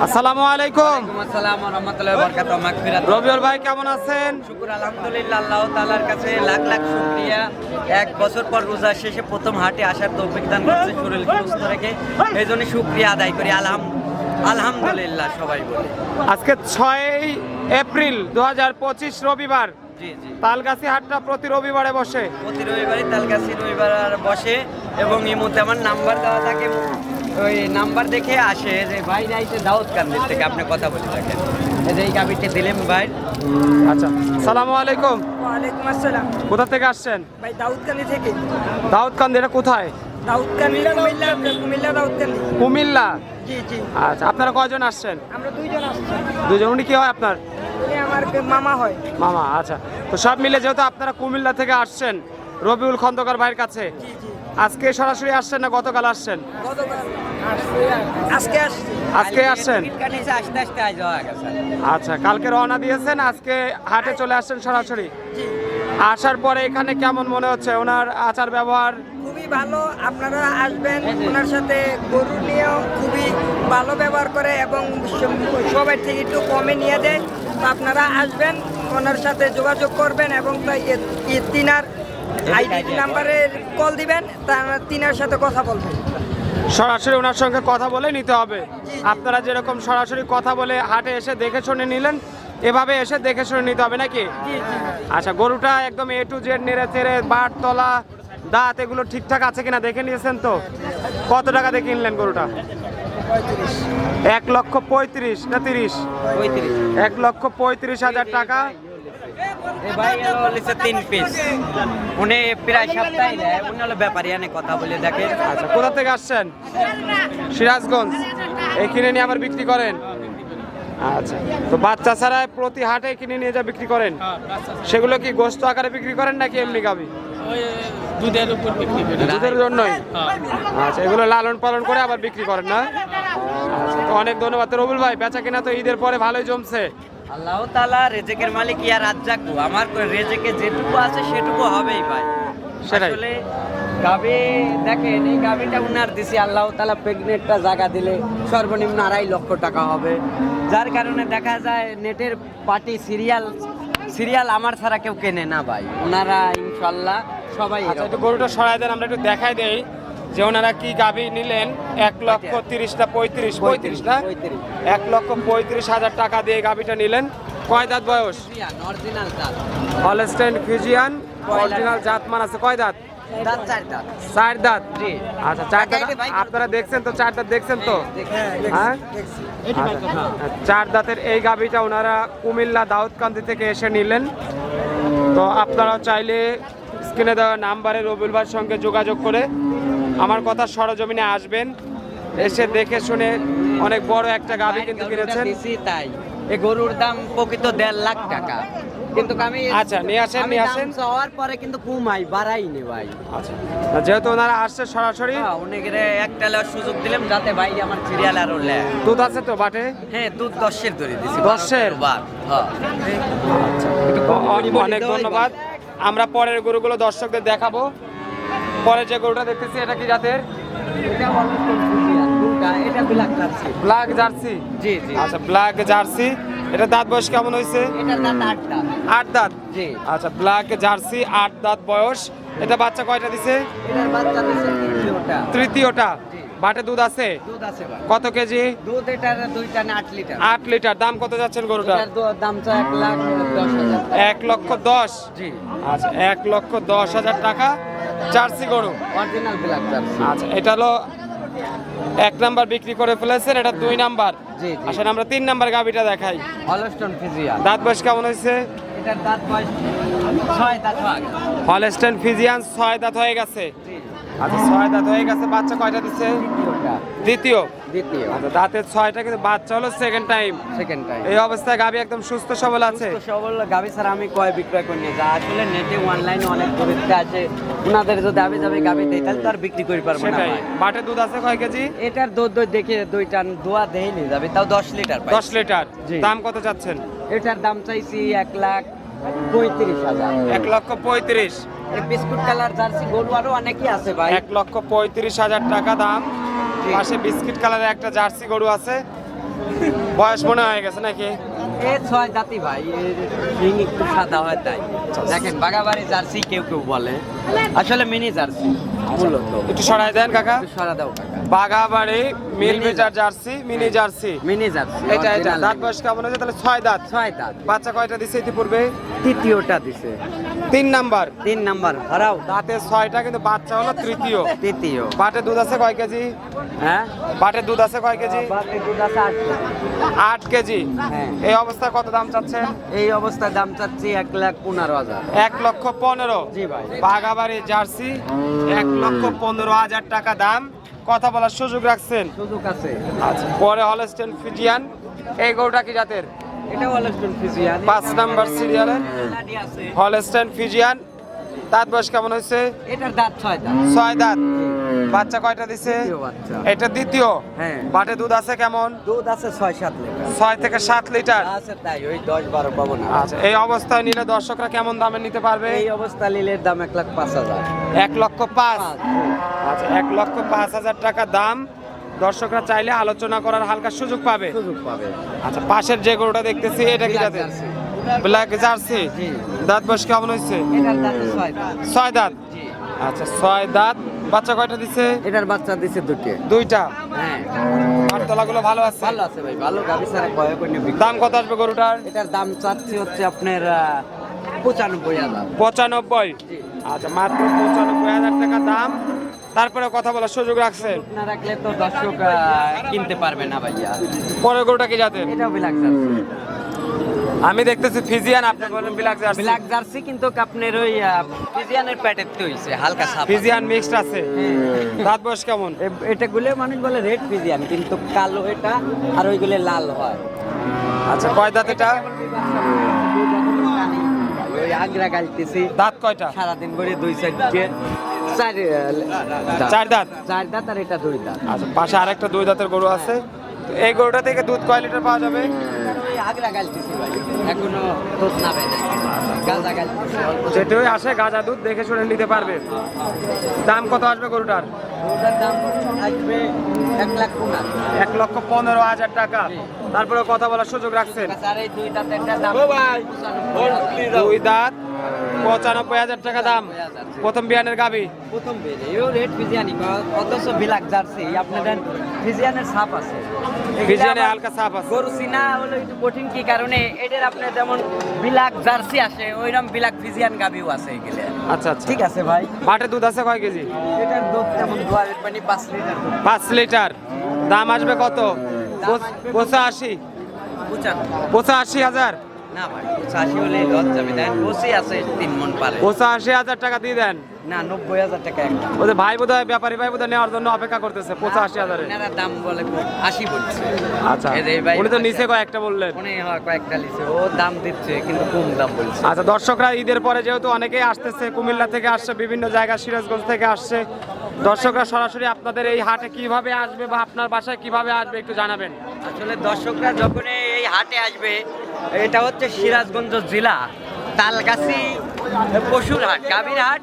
আসসালামু আলাইকুম। আসসালামু রাহমাতুল্লাহি ওয়া বারাকাতুহু। মাগফিরাত। রবিউল ভাই কেমন আছেন? শুকর আলহামদুলিল্লাহ, আল্লাহ তাআলার কাছে লাখ লাখ শুকরিয়া। এক বছর পর রোজা শেষে প্রথম হাটে আসার তৌফিক দান করেছে শরীর সুস্থ রেখে, এই জন্য শুকরিয়া আদায় করি। আলহামদুলিল্লাহ সবাই বলে। আজকে 6 এপ্রিল 2025 রবিবার। জি জি, তালগাছি হাটটা প্রতি রবিবারে বসে। প্রতি রবিবারে তালগাছি রবিবার বসে এবং এই মুহূর্তে আমার নাম্বার দেওয়া থাকে, ওই নাম্বার দেখে আসে যে ভাই যাইছে দাউদকান্দির থেকে, আপনি কথা বলে থাকেন। এই যে এই গাবিটা দিলেন ভাই। আচ্ছা, আসসালামু আলাইকুম। ওয়ালাইকুম আসসালাম। কোথা থেকে আসছেন? ভাই দাউদকান্দি থেকে। দাউদকান্দি, এটা কোথায়? দাউদকান্দি কুমিল্লা দাউদকান্দি। কুমিল্লা। জি জি, আচ্ছা, আপনারা কয়জন আসছেন? আমরা দুইজন আসছি। দুজন। উনি কি হয় আপনার? উনি আমার মামা হয়। মামা। আচ্ছা, তো সব মিলে যেহেতু আপনারা কুমিল্লা থেকে আসছেন রবিউল খন্দকার ভাইয়ের কাছে, জি জি, আজকে সরাসরি আসছেন না গতকাল আসছেন? গতকাল আসছি, আজকে আসছি। আজকে আসছেন। আস্তে আস্তে আজ হয়ে গেছে। আচ্ছা, কালকে রওনা দিয়েছেন, আজকে হাটে চলে আসছেন সরাসরি। জি, আসার পরে এখানে কেমন মনে হচ্ছে ওনার আচার ব্যবহার? খুবই ভালো। আপনারা আসবেন, ওনার সাথে গরু নিয়েও খুবই ভালো ব্যবহার করে এবং সবাই থেকে একটু কমে নিয়ে দেয়। তো আপনারা আসবেন, ওনার সাথে যোগাযোগ করবেন এবং তিনার আইডি নাম্বারে কল দিবেন, তিনার সাথে কথা বলবেন। সরাসরি ওনার সঙ্গে কথা বলে নিতে হবে। আপনারা যেরকম সরাসরি কথা বলে হাটে এসে দেখে শুনে নিলেন, এভাবে এসে দেখে শুনে নিতে হবে নাকি? আচ্ছা, গরুটা একদম A to Z নেড়ে চেড়ে বাট তলা দাঁত এগুলো ঠিকঠাক আছে কিনা দেখে নিয়েছেন তো? কত টাকা দিয়ে কিনলেন গরুটা? 1,35,000 না 30? 1,35,000 টাকা। এই ভাই এলো লিখছে 3 পিস। উনি প্রায় সপ্তাহে দেয়, উনি হলো ব্যাপারী, এনে কথা বলে দেখেন। আচ্ছা, কোথা থেকে আসছেন? সিরাজগঞ্জ। এই কিনে নিয়ে আবার বিক্রি করেন? আচ্ছা, তো বাচ্চা ছাড়া প্রতি হাটে কিনে নিয়ে যা বিক্রি করেন, সেগুলো কি গোশত আকারে বিক্রি করেন নাকি এমনি গাবি? দুধের উপর বিক্রি করি। দুধের জন্যই? আচ্ছা, এগুলো লালন পালন করে আবার বিক্রি করেন না? আচ্ছা, তো অনেক ধন্যবাদ। তো রবিউল ভাই, বেচা কিনা তো ঈদের পরে ভালোই জমছে। আল্লাহ তাআলা রেজেকের মালিক, ইয়া রাজ্জাকু। আমার রেজেকে যেটুকু আছে সেটুকু হবেই ভাই। সেটাই। আসলে গাবি দেখেন, এই গাবিটা উনার দিছি আল্লাহ তাআলা প্রেগনেন্টটা জায়গা দিলে সর্বনিম্ন 2.5 লক্ষ টাকা হবে। যার কারণে দেখা যায় নেটের পার্টি সিরিয়াল আমার ছাড়া কেউ কেনে না ভাই। ওনারা ইনশাল্লাহ সবাই। আচ্ছা, একটু গরুটা সরাই দেন, আমরা একটু দেখাই দেই যে ওনারা কি গাবি নিলেন। 1,30,000 না 35 না? 1,35,000 টাকা দিয়ে গাবিটা নিলেন। কয় দাঁত বয়স? অরিজিনাল দাঁত, হলস্টেইন ফ্রিজিয়ান অরিজিনাল জাতমান আছে। কয় দাঁত? দাঁত 4 দাঁত। 4 দাঁত। জি। আচ্ছা, 4 দাঁত আপনারা দেখছেন তো? 4 দাঁত দেখছেন তো? হ্যাঁ, 4 দাঁতের এই গাবিটা ওনারা কুমিল্লা দাউদকান্দি থেকে এসে নিলেন। তো আপনারা চাইলে স্ক্রিনে দেওয়া নাম্বারে রবিউল ভাইয়ের সঙ্গে যোগাযোগ করে আমার কথা সরজমিনে আসবেন, এসে দেখে শুনে অনেক বড় একটা গাবি কিন্তু কিনেছেন। তাই এই গরুর দাম প্রকৃত 1.5 লাখ টাকা, কিন্তু আমি আচ্ছা, নিয়ে আসেন। হওয়ার পরে কিন্তু কমাই বাড়াইনি ভাই। আচ্ছা, যেহেতু ওনারা আসছে সরাসরি, অনেকের একটা লেওয়ার সুযোগ দিলাম যাতে ভাই আমার সিরিয়াল আরো লে। দুধ আছে তো বাটে? হ্যাঁ, দুধ 10-এর ধরে দিছি। 10-এর? হ্যাঁ। অনেক ধন্যবাদ। আমরা পরের গরুগুলো দর্শকদের দেখাবো। পরে যে গরুটা দেখতেছি এটা কি জাতের? এটা এটা ব্ল্যাক জার্সি। Black jersey? জি জি। আচ্ছা, ব্ল্যাক জার্সি। এটা দাঁত বয়স কেমন হয়েছে? এটার দাঁত 8 দাঁত। 8 দাঁত? জি। আচ্ছা, ব্ল্যাক জার্সি 8 দাঁত বয়স। এটা বাচ্চা কয়টা দিছে? এটার বাচ্চা দিছে তৃতীয়টা। তৃতীয়টা। জি। বাটে দুধ আছে? দুধ আছে ভাই। কত কেজি? দুধ এটার 2 টানে 8 লিটার। 8 লিটার। দাম কত যাচ্ছেন গরুটা? এটার দাম তো 1,10,000। 1,10,000? জি। আচ্ছা, 1,10,000 টাকা জার্সি গরু। Original black jersey. আচ্ছা, এটা হলো 1 নাম্বার বিক্রি করে ফেলেছেন, এটা 2 নাম্বার। জি জি। আসলে আমরা 3 নাম্বার গাবিটা দেখাই। Holstein Friesian. দাঁত বয়স কেমন হয়েছে? এটার দাঁত বয়স 6 দাঁত হয়ে গেছে। হলস্টেইন ফিজিয়ান 6 দাঁত হয়ে গেছে। জি। আচ্ছা, 6 দাঁত হয়ে গেছে। বাচ্চা কয়টা দিচ্ছে? দ্বিতীয়। আচ্ছা, দাঁতের 6টা, কিন্তু বাচ্চা হলো সেকেন্ড টাইম। এই অবস্থায় গাবি একদম সুস্থ সবল আছে? সুস্থ সবল গাবি ছাড়া আমি কয় বিক্রয় করি না। যা আসলে নেটে অনলাইনে অনেক দূরত্বে আছে, ওনাদের যদি আমি যাবে গাবি দেই তাহলে তো আর বিক্রি করে পারবো না। সেটাই। বাটে দুধ আছে কয় কেজি? এটার দুধ দেখে 2 টান দোয়া দেই নিয়ে যাবে, তাও 10 লিটার পাই। 10 লিটার। জি। দাম কত চাচ্ছেন? এটার দাম চাইছি 1,35,000। 1,35,000। এই বিস্কুট কালার জার্সি গরু আরো অনেকই আছে ভাই। 1,35,000 টাকা দাম। জি। পাশে বিস্কিট কালারের একটা জার্সি গরু আছে। বয়স মনে হয়ে গেছে নাকি? এ 6 দাঁতি ভাই, এর রিং একটু সাদা হয় তাই। দেখেন বাগাবাড়ি জার্সি কেউ কেউ বলে, আসলে মিনি জার্সি মূলত। একটু সরাই দেন কাকা। একটু সরা দাও কাকা। বাগাবাড়ি মিল বিটার jersey, mini jersey. Mini jersey এটা original। দাঁত বয়স কেমন হয়েছে? তাহলে 6 দাঁত। 6 দাঁত। বাচ্চা কয়টা দিছে ইতিপূর্বে? তৃতীয়টা দিছে। 3 নাম্বার। 3 নাম্বার হারাও। দাঁতে 6টা, কিন্তু বাচ্চা হলো তৃতীয়। তৃতীয়। বাটে দুধ আছে কয় কেজি? হ্যাঁ, বাটে দুধ আছে কয় কেজি? বাকি দুধ আছে 8 কেজি। হ্যাঁ। এই অবস্থায় কত দাম চাচ্ছেন? এই অবস্থায় দাম চাচ্ছি 1,15,000। 1,15,000। জি ভাই। বাগাবাড়ি জার্সি 1,15,000 টাকা দাম। কথা বলার সুযোগ রাখছেন। সুযোগ আছে। আচ্ছা, পরে হলস্টেইন ফ্রিজিয়ান। এই গরুটা কি জাতের? এটা হলস্টেইন ফ্রিজিয়ান। 5 নাম্বার সিরিয়ালের লাডি আছে। Holstein Friesian. দাঁত বয়স কেমন হয়েছে? এটার দাঁত 6 দাঁত। 6 দাঁত। বাচ্চা কয়টা দিছে? দ্বিতীয় বাচ্চা। এটা দ্বিতীয়। হ্যাঁ। বাটে দুধ আছে কেমন? দুধ আছে 6-7 লিটার। 6 থেকে 7 লিটার। আছে তাই, ওই 10-12 পাবো না। আচ্ছা, এই অবস্থায় নিলে দর্শকরা কেমন দামে নিতে পারবে? এই অবস্থা লিলের দাম 1,05,000। 1,05,000। আচ্ছা, 1,05,000 টাকা দাম। দর্শকরা চাইলে আলোচনা করার হালকা সুযোগ পাবে। সুযোগ পাবে। আচ্ছা, পাশের যে গরুটা দেখতেছি এটা কি Black জাতের? jersey। Black jersey. জি। দাঁত বয়স কেমন হয়েছে? এটার দাঁত 6 দাঁত। 6 দাঁত। জি। আচ্ছা, 6 দাঁত। বাচ্চা কয়টা দিছে? এটার বাচ্চা দিছে 2টি। 2টা। হ্যাঁ, পাটতলাগুলো ভালো আছে? ভালো আছে ভাই, ভালো গাবি ছাড়া কয় কইনে বিক্রি। দাম কত আসবে গরুটার? এটার দাম চাচ্ছি হচ্ছে আপনার 95,000। 95। জি। আচ্ছা, মাত্র 95,000 টাকা দাম। তারপরে কথা বলার সুযোগ রাখছেন। না রাখলে তো দর্শক কিনতে পারবে না ভাইয়া। পরের গরুটা কি জাতের? এটাও বিলাক জার্সি। আমি দেখতেছি ফিজিয়ান, আপনি বলেন ব্ল্যাক জার্সি। ব্ল্যাক জার্সি কিন্তু আপনার ওই ফিজিয়ানের প্যাটের তো হইছে হালকা সাপ। ফিজিয়ান মিক্সড আছে। দাঁত বয়স কেমন? এটা গুলো মানুষ বলে রেড ফিজিয়ান, কিন্তু কালো এটা আর ওইগুলো লাল হয়। আচ্ছা, কয় দাঁত এটা? ওই আগ্রা গাইতেছি দাঁত কয়টা? সারাদিন করে 2 সাইডে 4 দাঁত। 4 দাঁত আর এটা 2 দাঁত। আচ্ছা, পাশে আরেকটা 2 দাঁতের গরু আছে। তো এই গরুটা থেকে দুধ কয় লিটার পাওয়া যাবে? ওই আগ্রা গাইতেছি ভাই, এখনো দুধ নাবে না, গাঁজা গাইতেছি। যেটাই আসে গাঁজা দুধ দেখে শুনে নিতে পারবে। দাম কত আসবে গরুটার? ওটার দাম আসবে 1,15,000। 1,15,000 টাকা। তারপরে কথা বলার সুযোগ রাখছেন। আর এই 2 দাঁতের দাম 2 দাঁত 95,000 টাকা দাম। প্রথম বিয়ানের গাবি। প্রথম বেজে এও রেড ফিজিয়ানি, অথচ বিলাক জার্সি আপনাদের ফিজিয়ানের ছাপ আছে। ফিজিয়ানে হালকা ছাপ আছে। গরু চিনা হলো একটু কঠিন, কি কারণে এদের আপনার যেমন বিলাক জার্সি আসে ওইরকম বিলাক ফিজিয়ান গাবিও আছে এগুলো। আচ্ছা আচ্ছা, ঠিক আছে ভাই। বাটে দুধ আছে কয় কেজি? এটার দুধ যেমন দুয়ারের পানি 5 লিটার দুধ। 5 লিটার। দাম আসবে কত? 85। 85,000। না ভাই 85 হলে লস যাবে, দেন বসে আছে 3 মণ পারে। 85,000 টাকা দিয়ে দেন। না 90,000 টাকা একটা। ওদের ভাই বোধহয় ব্যাপারী ভাই বোধহয় নেওয়ার জন্য অপেক্ষা করতেছে 85,000 এ। এনারা দাম বলে 80 বলছে। আচ্ছা, এই ভাই উনি তো নিচে কয়েকটা বললেন। মনে হয় কয়েকটা লিছে, ও দাম দিচ্ছে কিন্তু কম দাম বলছে। আচ্ছা, দর্শকরা ঈদের পরে যেহেতু অনেকেই আসতেছে, কুমিল্লা থেকে আসছে, বিভিন্ন জায়গা সিরাজগঞ্জ থেকে আসছে, দর্শকরা সরাসরি আপনাদের এই হাটে কিভাবে আসবে বা আপনার বাসায় কিভাবে আসবে একটু জানাবেন। আসলে দর্শকরা যখন এই হাটে আসবে, এটা হচ্ছে সিরাজগঞ্জ জেলা তালগাছি পশুর হাট, গাভীর হাট।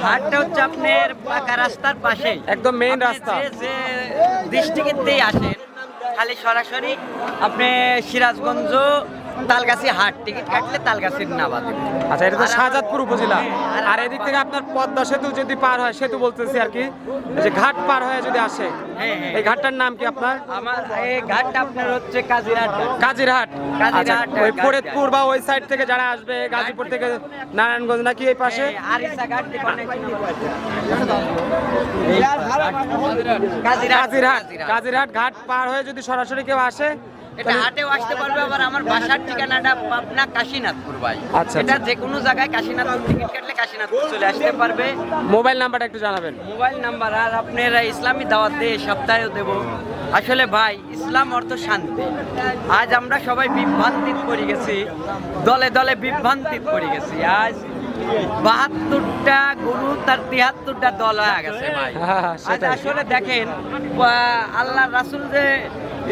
হাটটা হচ্ছে আপনার পাকা রাস্তার পাশে, একদম মেইন আপনি রাস্তা। যে ডিস্ট্রিক্টের দিয়ে আসেন, খালি সরাসরি আপনি সিরাজগঞ্জ তালগাছি হাট টিকিট কাটলে তালগাছির নামা দেবে। আচ্ছা, এটা তো শাহজাদপুর উপজেলা। হ্যাঁ, আর এদিক থেকে আপনার পদ্মা সেতু যদি পার হয়, সেতু বলতেছি আর কি, এই যে ঘাট পার হয়ে যদি আসে, হ্যাঁ, হ্যাঁ। এই ঘাটটার নাম কি আপনার? আমার এই ঘাটটা আপনার হচ্ছে কাজিরহাট ঘাট। কাজিরহাট। আচ্ছা, কাজিরহাট ওই ঘাট ফরিদপুর বা ওই সাইড থেকে যারা আসবে, গাজীপুর থেকে নারায়ণগঞ্জ নাকি এই পাশে? এই আরিসা ঘাট থেকে অনেক এই কাজিরহাট। কাজিরহাট ঘাট পার হয়ে যদি সরাসরি কেউ আসে, এটা হাটেও আসতে পারবে, আবার আমার বাসার ঠিকানাটা পাবনা কাশীনাথপুর ভাই। আচ্ছা, এটা আচ্ছা। যে কোনো জায়গায় কাশীনাথপুর টিকিট কাটলে কাশীনাথপুর চলে আসতে পারবে। মোবাইল নাম্বারটা একটু জানাবেন। মোবাইল নাম্বার আর আপনারা ইসলামী দাওয়াত দিয়ে সপ্তাহেও দেব। আসলে ভাই ইসলাম অর্থ শান্তি। আজ আমরা সবাই বিভ্রান্তিত পড়ে গেছি, দলে দলে বিভ্রান্তিত পড়ে গেছি। আজ 72টা গরু তার 73টা দল হয়ে গেছে ভাই। হ্যাঁ, আজ সেটাই। আসলে দেখেন আল্লাহ রাসূল যে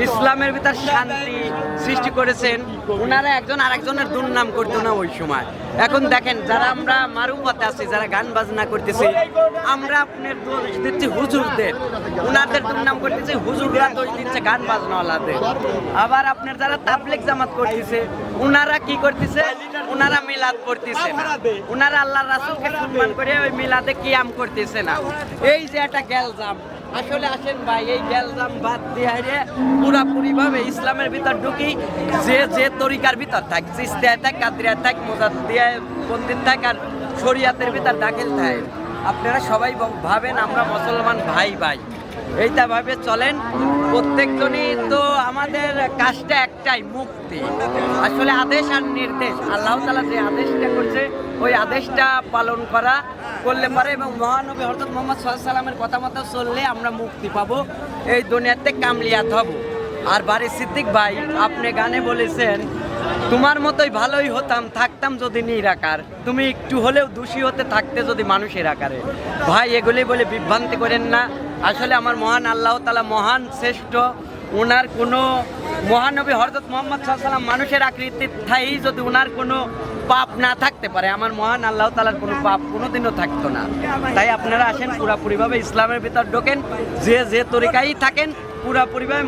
ইসলামের ভিতর শান্তি সৃষ্টি করেছেন, ওনারা একজন আরেকজনের দুর্নাম করতো না ওই সময়। এখন দেখেন যারা আমরা মারুফাতে আছি, যারা গান বাজনা করতেছি, আমরা আপনার দোষ দিচ্ছি হুজুরদের, ওনাদের দুর্নাম করতেছি, হুজুররা দোষ দিচ্ছে গান বাজনাওয়ালাদের। আবার আপনার যারা তাবলিগ জামাত করতেছে, ওনারা কি করতেছে, ওনারা মিলাদ করতেছে না, ওনারা আল্লাহ রাসূলকে সম্মান করে ওই মিলাদে কিয়াম করতেছে না। এই যে একটা গ্যালজাম, আসলে আসেন ভাই এই গ্যালজাম বাদ দিয়ে পুরাপুরি ভাবে ইসলামের ভিতর ঢুকি, যে যে তরিকার ভিতর থাক, চিস্তিয়া থাক, কাদরিয়া থাক, মুজাদ্দিয়া পন্থী থাক, আর শরিয়াতের ভিতর দাখিল থাকে, আপনারা সবাই ভাবেন আমরা মুসলমান ভাই ভাই, এইটা ভাবে চলেন প্রত্যেকজনই। তো আমাদের কাজটা একটাই, মুক্তি। আসলে আদেশ আর নির্দেশ, আল্লাহ তাআলা যে আদেশটা করছে ওই আদেশটা পালন করলে পারে, এবং মহানবী হযরত মুহাম্মদ সাল্লাল্লাহু আলাইহি ওয়াসাল্লামের কথা মতো চললে আমরা মুক্তি পাবো, এই দুনিয়াতে কামলিয়াত হব। আর বাড়ি সিদ্দিক ভাই, আপনি গানে বলেছেন তোমার মতোই ভালোই হতাম থাকতাম যদি নিরাকার, তুমি একটু হলেও দোষী হতে থাকতে যদি মানুষের আকারে। ভাই এগুলি বলে বিভ্রান্তি করেন না। আসলে আমার মহান আল্লাহ তাআলা মহান, শ্রেষ্ঠ, ওনার কোনো মহানবী হযরত মুহাম্মদ সাল্লাল্লাহু আলাইহি ওয়াসাল্লাম মানুষের আকৃতির ঠাই যদি ওনার কোনো পাপ না থাকতে পারে, আমার মহান আল্লাহ তাআলার কোনো পাপ কোনোদিনও থাকতো না। তাই আপনারা আসেন পুরাপুরিভাবে ইসলামের ভিতর ঢোকেন, যে যে তরিকায় থাকেন পুরাপুরিভাবে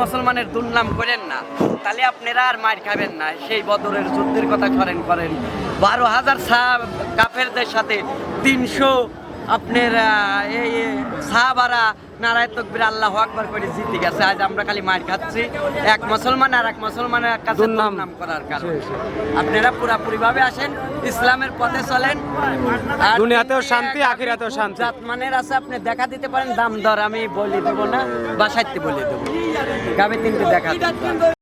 মুসলমানের দুর্নাম করেন না, তাহলে আপনারা আর মার খাবেন না। সেই বদরের যুদ্ধের কথা স্মরণ করেন, 12,000 কাফেরদের সাথে 300 আপনার এই সাহাবারা নারায়ে তাকবীর আল্লাহু আকবার করে জিতে গেছে। আজ আমরা খালি মার খাচ্ছি এক মুসলমান আর এক মুসলমানের কাছে দুর্নাম করার কারণে। আপনারা পুরাপুরিভাবে আসেন, ইসলামের পথে চলেন, আর দুনিয়াতেও শান্তি, আখিরাতেও শান্তি। জাতমানের আছে আপনি দেখা দিতে পারেন, দাম দর আমি বলে দেবো না, বাসাইতে বলে দেবো, গাবে 3টে দেখা